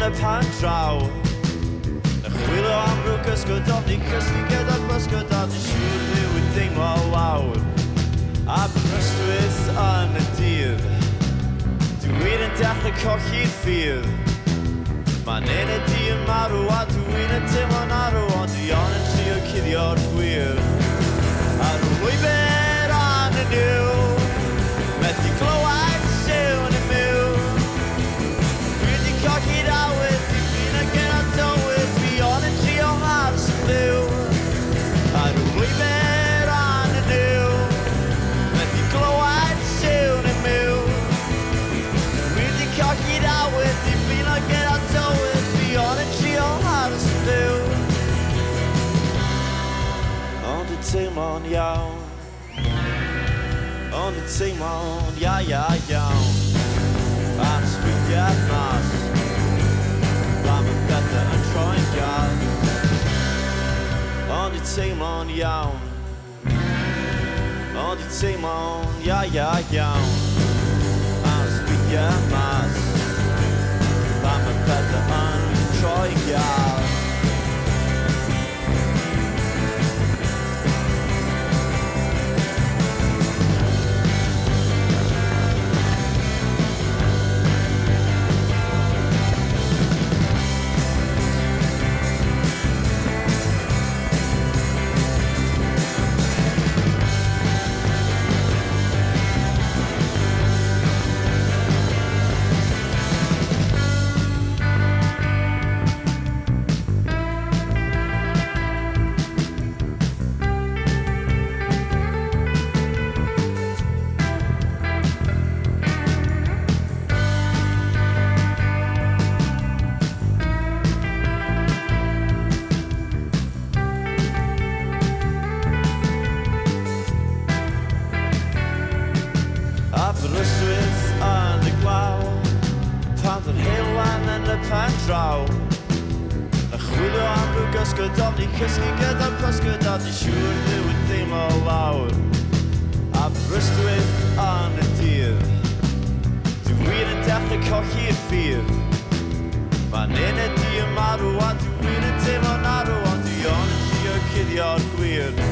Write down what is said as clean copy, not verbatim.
yn y pan draw. Y chwilio am rhyw gysgod o ni cysgu gyda'r bysgod a di siŵr ddiw yn deimlo lawr. Aberystwyth yn y dydd, dwi'n yn dechrau colli'r ffydd. Mae'n un y di yn marw a dwi'n yn teimlo'n arw, ond dwi ond yn trio cuddio'r gwir. Ar lwybyr an y niw, methu glywed siwn y miw. Dwi wedi colli'r awydd, dwi'n yn gen o dywydd, dwi ond yn trio hars yn liw. Ar lwybyr an y niw, methu glywed siwn y miw. Dwi wedi colli'r awydd, dwi'n yn gen o dywydd, dwi ond yn trio hars yn liw. Ond y teimlo'n iawn, ond y teimlo'n iawn. A'r ysbrydiad mas, am y bethau yn troi'n gall. Ond y teimlo'n iawn, ond y teimlo'n iawn. A'r ysbrydiad mas, am y bethau yn troi'n gall. Aberystwyth yn y Glaw, pan ddod heilan yn y pen draw. Y chwilio am rhyw gysgod o ni cysgu gyda'r pysgod a di siŵr ddiw yn deimlo lawr. Aberystwyth yn y dydd, dwi'n yn dechrau colli'r ffydd. Mae'n un y di yn marw a dwi'n yn teimlo'n arw, ond dwi ond yn trio cuddio'r gwir.